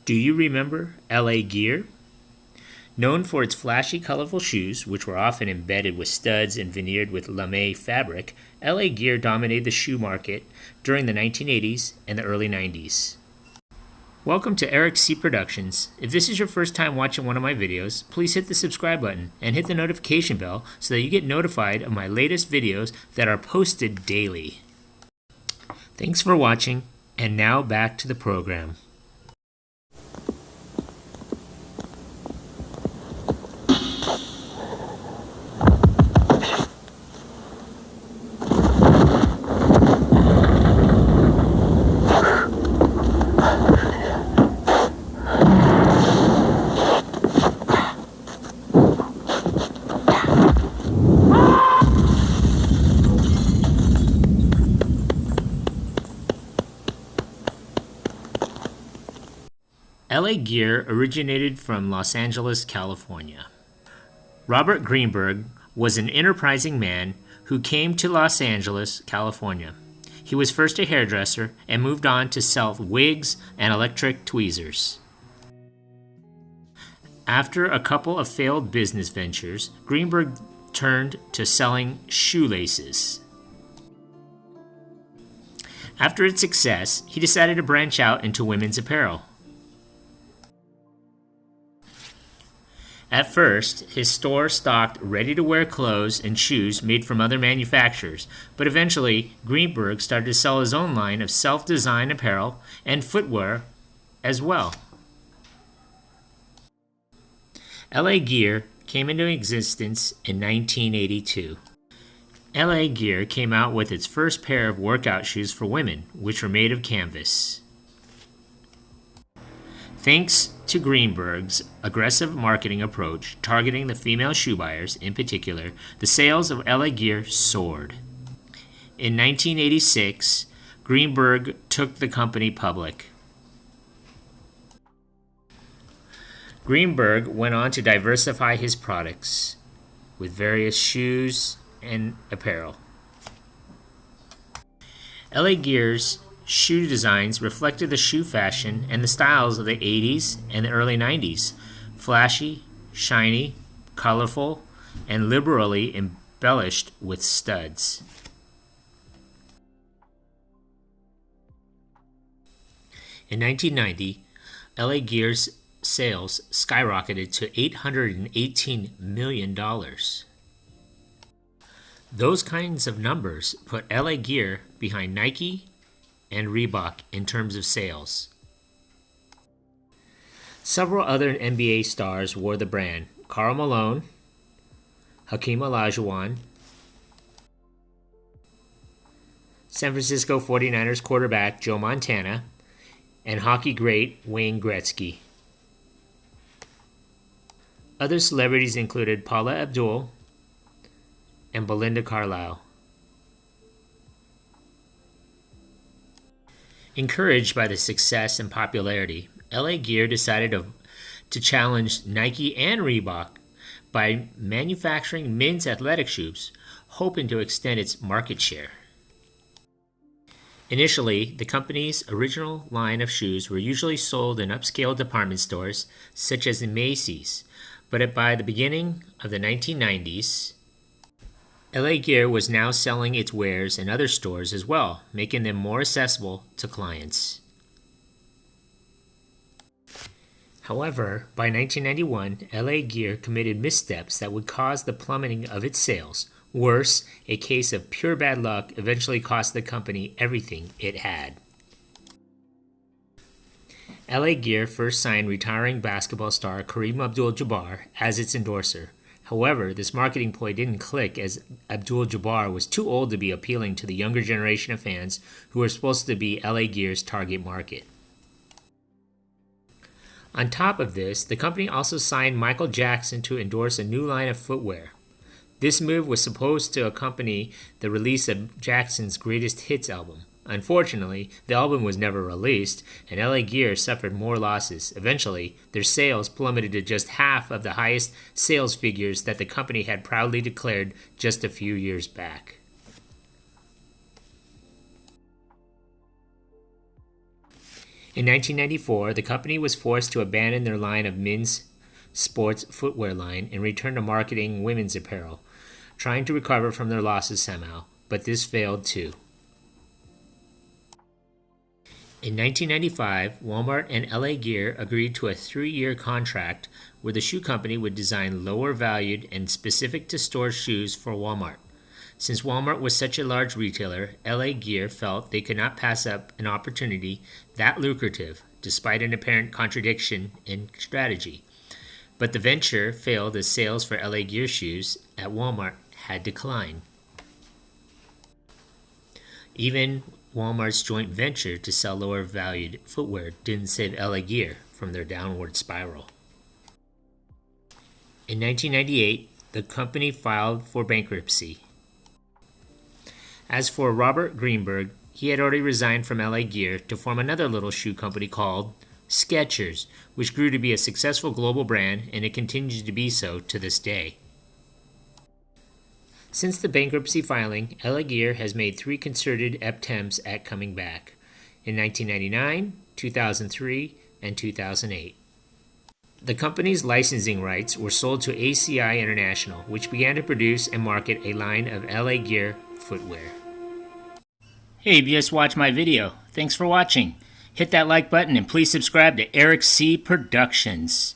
Do you remember LA Gear? Known for its flashy, colorful shoes, which were often embedded with studs and veneered with lame fabric, LA Gear dominated the shoe market during the 1980s and the early 90s. Welcome to Eric C. Productions. If this is your first time watching one of my videos, please hit the subscribe button and hit the notification bell so that you get notified of my latest videos that are posted daily. Thanks for watching, and now back to the program. LA Gear originated from Los Angeles, California. Robert Greenberg was an enterprising man who came to Los Angeles, California. He was first a hairdresser and moved on to sell wigs and electric tweezers. After a couple of failed business ventures, Greenberg turned to selling shoelaces. After its success, he decided to branch out into women's apparel. At first, his store stocked ready-to-wear clothes and shoes made from other manufacturers, but eventually, Greenberg started to sell his own line of self-designed apparel and footwear as well. LA Gear came into existence in 1982. LA Gear came out with its first pair of workout shoes for women, which were made of canvas. Thanks to Greenberg's aggressive marketing approach targeting the female shoe buyers in particular, the sales of LA Gear soared. In 1986, Greenberg took the company public. Greenberg went on to diversify his products with various shoes and apparel. LA Gear's shoe designs reflected the shoe fashion and the styles of the 80s and the early 90s, flashy, shiny, colorful, and liberally embellished with studs. In 1990, LA Gear's sales skyrocketed to $818 million. Those kinds of numbers put LA Gear behind Nike and Reebok in terms of sales. Several other NBA stars wore the brand: Karl Malone, Hakeem Olajuwon, San Francisco 49ers quarterback Joe Montana, and hockey great Wayne Gretzky. Other celebrities included Paula Abdul and Belinda Carlisle. Encouraged by the success and popularity, LA Gear decided to challenge Nike and Reebok by manufacturing men's athletic shoes, hoping to extend its market share. Initially, the company's original line of shoes were usually sold in upscale department stores, such as in Macy's, but by the beginning of the 1990s, LA Gear was now selling its wares in other stores as well, making them more accessible to clients. However, by 1991, LA Gear committed missteps that would cause the plummeting of its sales. Worse, a case of pure bad luck eventually cost the company everything it had. LA Gear first signed retiring basketball star Kareem Abdul-Jabbar as its endorser. However, this marketing ploy didn't click, as Abdul-Jabbar was too old to be appealing to the younger generation of fans who were supposed to be LA Gear's target market. On top of this, the company also signed Michael Jackson to endorse a new line of footwear. This move was supposed to accompany the release of Jackson's Greatest Hits album. Unfortunately, the album was never released, and LA Gear suffered more losses. Eventually, their sales plummeted to just half of the highest sales figures that the company had proudly declared just a few years back. In 1994, the company was forced to abandon their line of men's sports footwear line and return to marketing women's apparel, trying to recover from their losses somehow, but this failed too. In 1995, Walmart and LA Gear agreed to a 3-year contract where the shoe company would design lower valued and specific to store shoes for Walmart. Since Walmart was such a large retailer, LA Gear felt they could not pass up an opportunity that lucrative, despite an apparent contradiction in strategy. But the venture failed as sales for LA Gear shoes at Walmart had declined. Even Walmart's joint venture to sell lower valued footwear didn't save LA Gear from their downward spiral. In 1998, the company filed for bankruptcy. As for Robert Greenberg, he had already resigned from LA Gear to form another little shoe company called Skechers, which grew to be a successful global brand, and it continues to be so to this day. Since the bankruptcy filing, LA Gear has made 3 concerted attempts at coming back, in 1999, 2003, and 2008. The company's licensing rights were sold to ACI International, which began to produce and market a line of LA Gear footwear. Hey, you just watched my video. Thanks for watching. Hit that like button and please subscribe to Eric C. Productions.